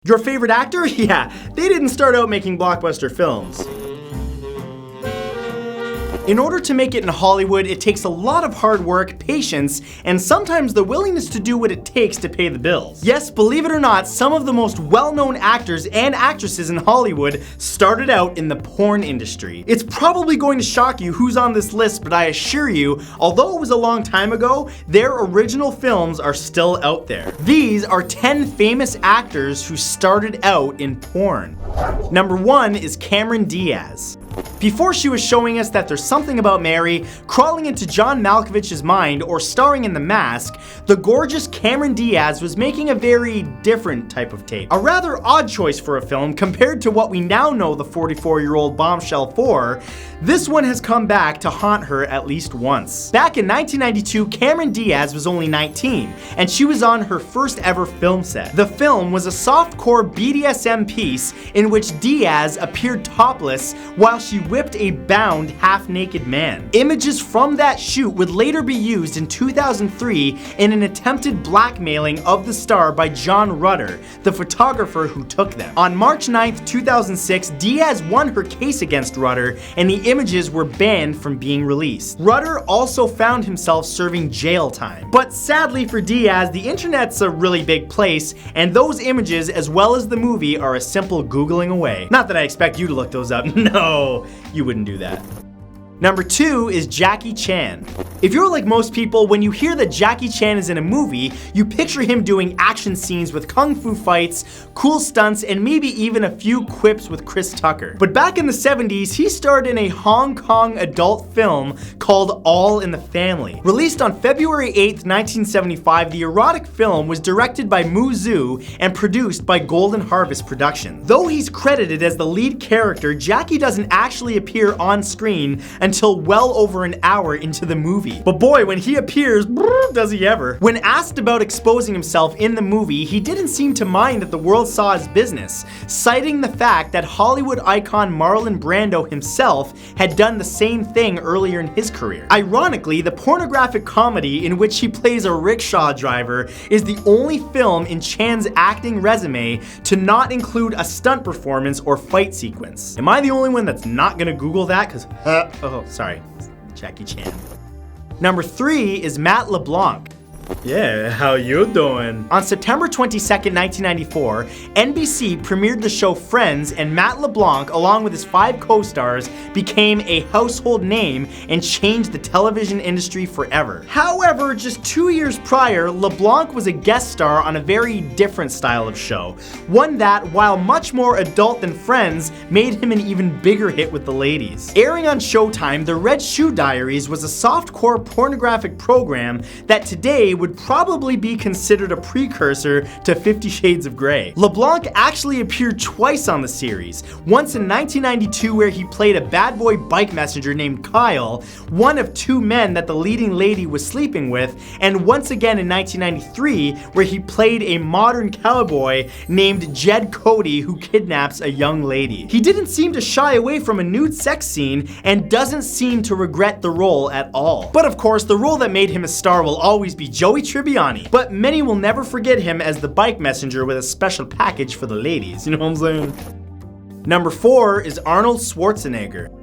Your favorite actor? Yeah, they didn't start out making blockbuster films. In order to make it in Hollywood, it takes a lot of hard work, patience, and sometimes the willingness to do what it takes to pay the bills. Yes, believe it or not, some of the most well-known actors and actresses in Hollywood started out in the porn industry. It's probably going to shock you who's on this list, but I assure you, although it was a long time ago, their original films are still out there. These are 10 famous actors who started out in porn. Number 1 is Cameron Diaz. Before she was showing us that there's something about Mary, crawling into John Malkovich's mind, or starring in The Mask, the gorgeous Cameron Diaz was making a very different type of tape. A rather odd choice for a film compared to what we now know the 44-year-old bombshell for. This one has come back to haunt her at least once. Back in 1992, Cameron Diaz was only 19, and she was on her first ever film set. The film was a softcore BDSM piece in which Diaz appeared topless while she whipped a bound, half-naked man. Images from that shoot would later be used in 2003 in an attempted blackmailing of the star by John Rutter, the photographer who took them. On March 9th, 2006, Diaz won her case against Rutter, and the images were banned from being released. Rutter also found himself serving jail time. But sadly for Diaz, the internet's a really big place, and those images, as well as the movie, are a simple Googling away. Not that I expect you to look those up. No, you wouldn't do that. Number 2 is Jackie Chan. If you're like most people, when you hear that Jackie Chan is in a movie, you picture him doing action scenes with kung fu fights, cool stunts, and maybe even a few quips with Chris Tucker. But back in the 70s, he starred in a Hong Kong adult film called All in the Family. Released on February 8th, 1975, the erotic film was directed by Mu Zhu and produced by Golden Harvest Productions. Though he's credited as the lead character, Jackie doesn't actually appear on screen until well over an hour into the movie. But boy, when he appears, does he ever. When asked about exposing himself in the movie, he didn't seem to mind that the world saw his business, citing the fact that Hollywood icon Marlon Brando himself had done the same thing earlier in his career. Ironically, the pornographic comedy in which he plays a rickshaw driver is the only film in Chan's acting resume to not include a stunt performance or fight sequence. Am I the only one that's not gonna Google that? Oh, sorry, Jackie Chan. Number 3 is Matt LeBlanc. Yeah, how you doing? On September 22nd, 1994, NBC premiered the show Friends, and Matt LeBlanc, along with his 5 co-stars, became a household name and changed the television industry forever. However, just 2 years prior, LeBlanc was a guest star on a very different style of show. One that, while much more adult than Friends, made him an even bigger hit with the ladies. Airing on Showtime, The Red Shoe Diaries was a softcore pornographic program that today would probably be considered a precursor to 50 Shades of Grey. LeBlanc actually appeared twice on the series, once in 1992 where he played a bad boy bike messenger named Kyle, one of 2 men that the leading lady was sleeping with, and once again in 1993 where he played a modern cowboy named Jed Cody who kidnaps a young lady. He didn't seem to shy away from a nude sex scene and doesn't seem to regret the role at all. But of course, the role that made him a star will always be Joey Tribbiani, but many will never forget him as the bike messenger with a special package for the ladies, you know what I'm saying? Number 4 is Arnold Schwarzenegger.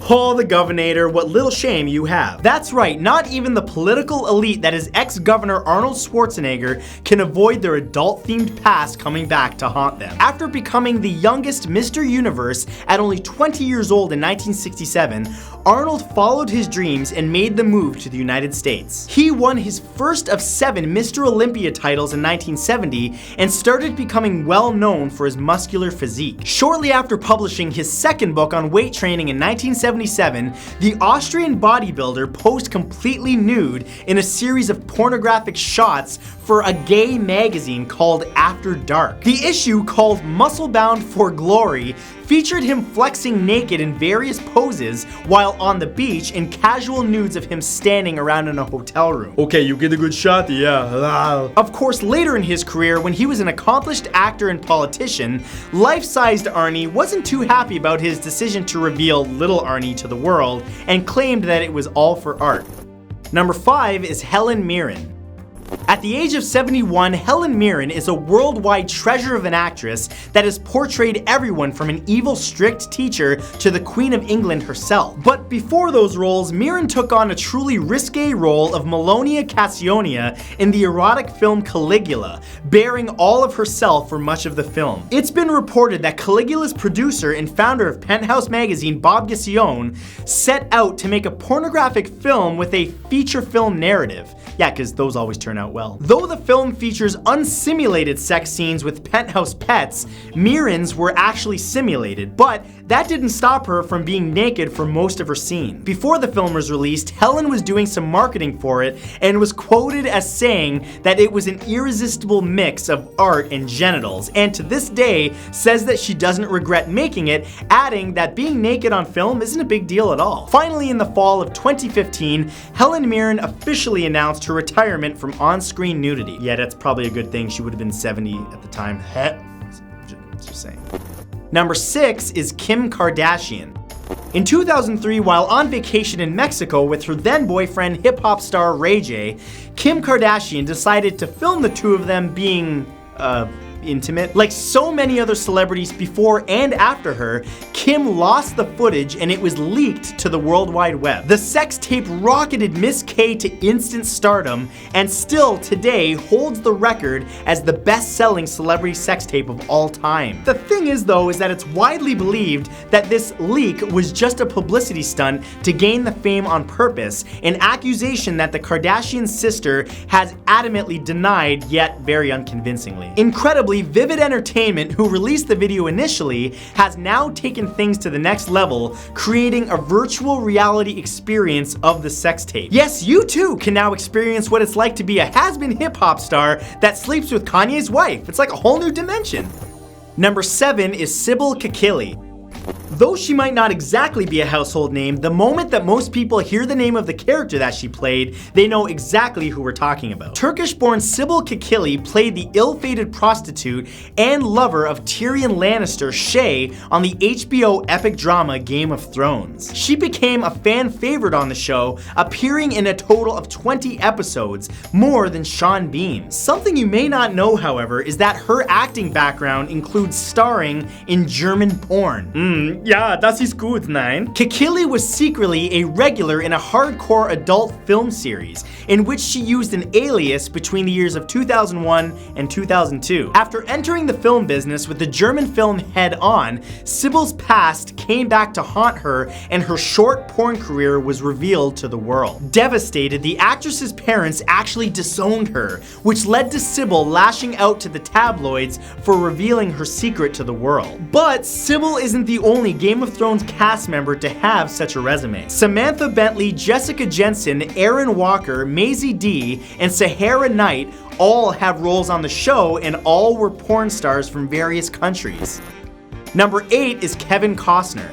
Oh, the governor, what little shame you have. That's right, not even the political elite that is ex-governor Arnold Schwarzenegger can avoid their adult-themed past coming back to haunt them. After becoming the youngest Mr. Universe at only 20 years old in 1967, Arnold followed his dreams and made the move to the United States. He won his first of 7 Mr. Olympia titles in 1970 and started becoming well known for his muscular physique. Shortly after publishing his second book on weight training in 1977, the Austrian bodybuilder posed completely nude in a series of pornographic shots for a gay magazine called After Dark. The issue, called Muscle Bound for Glory, featured him flexing naked in various poses while on the beach in casual nudes of him standing around in a hotel room. Okay, you get a good shot, yeah. Of course, later in his career, when he was an accomplished actor and politician, life-sized Arnie wasn't too happy about his decision to reveal little Arnie to the world and claimed that it was all for art. Number 5 is Helen Mirren. At the age of 71, Helen Mirren is a worldwide treasure of an actress that has portrayed everyone from an evil, strict teacher to the Queen of England herself. But before those roles, Mirren took on a truly risque role of Melonia Cassionia in the erotic film Caligula, bearing all of herself for much of the film. It's been reported that Caligula's producer and founder of Penthouse magazine, Bob Guccione, set out to make a pornographic film with a feature film narrative. Yeah, because those always turn out well. Though the film features unsimulated sex scenes with penthouse pets, Mirren's were actually simulated, but that didn't stop her from being naked for most of her scene. Before the film was released, Helen was doing some marketing for it and was quoted as saying that it was an irresistible mix of art and genitals, and to this day says that she doesn't regret making it, adding that being naked on film isn't a big deal at all. Finally, in the fall of 2015, Helen Mirren officially announced her retirement from on-screen nudity. Yeah, that's probably a good thing. She would have been 70 at the time. Just saying. Number 6 is Kim Kardashian. In 2003, while on vacation in Mexico with her then boyfriend, hip-hop star Ray J, Kim Kardashian decided to film the two of them being, intimate. Like so many other celebrities before and after her, Kim lost the footage and it was leaked to the World Wide Web. The sex tape rocketed Miss K to instant stardom and still today holds the record as the best-selling celebrity sex tape of all time. The thing is though, is that it's widely believed that this leak was just a publicity stunt to gain the fame on purpose, an accusation that the Kardashian sister has adamantly denied, yet very unconvincingly. Incredibly, Vivid Entertainment, who released the video initially, has now taken things to the next level, creating a virtual reality experience of the sex tape. Yes, you too can now experience what it's like to be a has-been hip-hop star that sleeps with Kanye's wife. It's like a whole new dimension. Number 7 is Sybil Kekilli. Though she might not exactly be a household name, the moment that most people hear the name of the character that she played, they know exactly who we're talking about. Turkish-born Sybil Kekilli played the ill-fated prostitute and lover of Tyrion Lannister, Shay, on the HBO epic drama Game of Thrones. She became a fan favorite on the show, appearing in a total of 20 episodes, more than Sean Bean. Something you may not know, however, is that her acting background includes starring in German porn. Yeah, das ist gut, nein? Kekilli was secretly a regular in a hardcore adult film series, in which she used an alias between the years of 2001 and 2002. After entering the film business with the German film Head On, Sybil's past came back to haunt her and her short porn career was revealed to the world. Devastated, the actress's parents actually disowned her, which led to Sybil lashing out to the tabloids for revealing her secret to the world. But Sybil isn't the only Game of Thrones cast member to have such a resume. Samantha Bentley, Jessica Jensen, Aaron Walker, Maisie D, and Sahara Knight all have roles on the show and all were porn stars from various countries. Number 8 is Kevin Costner.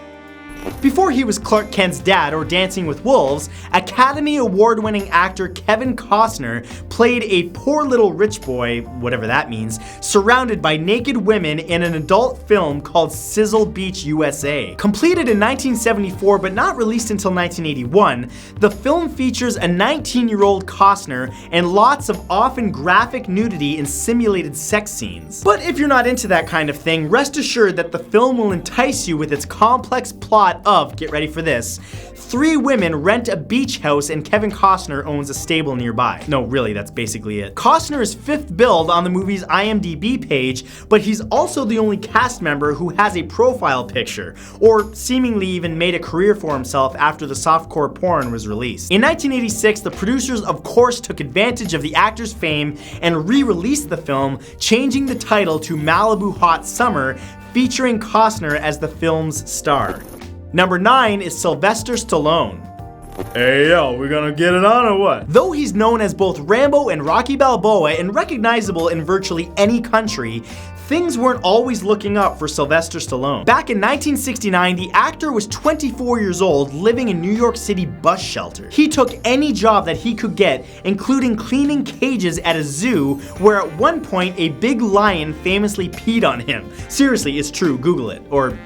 Before he was Clark Kent's dad or Dancing with Wolves, Academy Award-winning actor Kevin Costner played a poor little rich boy, whatever that means, surrounded by naked women in an adult film called Sizzle Beach, USA. Completed in 1974 but not released until 1981, the film features a 19-year-old Costner and lots of often graphic nudity and simulated sex scenes. But if you're not into that kind of thing, rest assured that the film will entice you with its complex plot of, get ready for this, 3 women rent a beach house and Kevin Costner owns a stable nearby. No, really, that's basically it. Costner is 5th billed on the movie's IMDb page, but he's also the only cast member who has a profile picture, or seemingly even made a career for himself after the softcore porn was released. In 1986, the producers of course took advantage of the actor's fame and re-released the film, changing the title to Malibu Hot Summer, featuring Costner as the film's star. Number 9 is Sylvester Stallone. Hey yo, we gonna get it on or what? Though he's known as both Rambo and Rocky Balboa and recognizable in virtually any country, things weren't always looking up for Sylvester Stallone. Back in 1969, the actor was 24 years old, living in New York City bus shelter. He took any job that he could get, including cleaning cages at a zoo, where at one point a big lion famously peed on him. Seriously, it's true, Google it. Or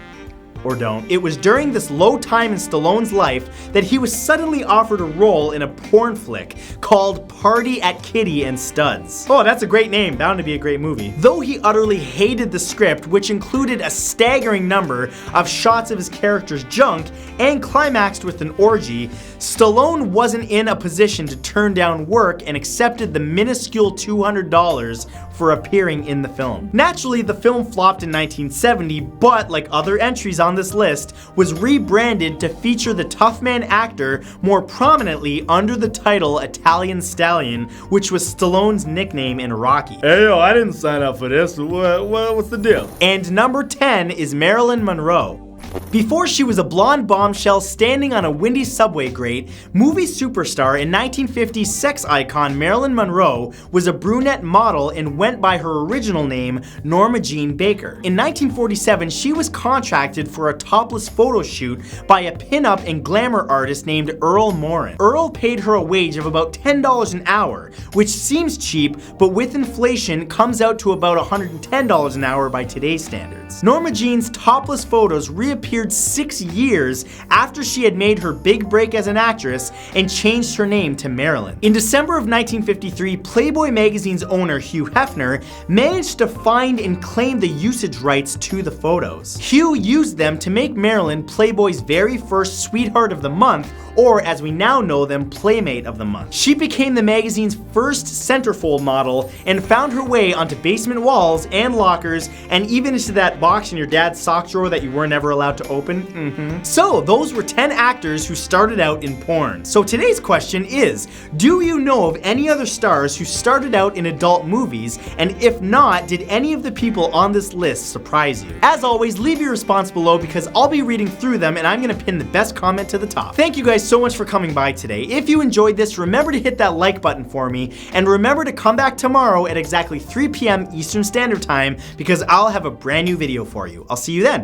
or don't. It was during this low time in Stallone's life that he was suddenly offered a role in a porn flick called Party at Kitty and Studs. Oh, that's a great name, bound to be a great movie. Though he utterly hated the script, which included a staggering number of shots of his character's junk and climaxed with an orgy, Stallone wasn't in a position to turn down work and accepted the minuscule $200 for appearing in the film. Naturally, the film flopped in 1970, but like other entries on this list, was rebranded to feature the tough man actor more prominently under the title Italian Stallion, which was Stallone's nickname in Rocky. Hey yo, I didn't sign up for this. What's the deal? And number 10 is Marilyn Monroe. Before she was a blonde bombshell standing on a windy subway grate, movie superstar and 1950s sex icon Marilyn Monroe was a brunette model and went by her original name, Norma Jean Baker. In 1947, she was contracted for a topless photo shoot by a pinup and glamour artist named Earl Morin. Earl paid her a wage of about $10 an hour, which seems cheap, but with inflation comes out to about $110 an hour by today's standards. Norma Jean's topless photos reappeared 6 years after she had made her big break as an actress and changed her name to Marilyn. In December of 1953, Playboy magazine's owner, Hugh Hefner, managed to find and claim the usage rights to the photos. Hugh used them to make Marilyn Playboy's very first Sweetheart of the Month, or as we now know them, Playmate of the Month. She became the magazine's first centerfold model and found her way onto basement walls and lockers and even into that box in your dad's sock drawer that you were never allowed to open. So those were 10 actors who started out in porn. So today's question is, do you know of any other stars who started out in adult movies? And if not, did any of the people on this list surprise you? As always, leave your response below because I'll be reading through them and I'm gonna pin the best comment to the top. Thank you guys so much for coming by today. If you enjoyed this, remember to hit that like button for me and remember to come back tomorrow at exactly 3 p.m. Eastern Standard Time because I'll have a brand new video for you. I'll see you then.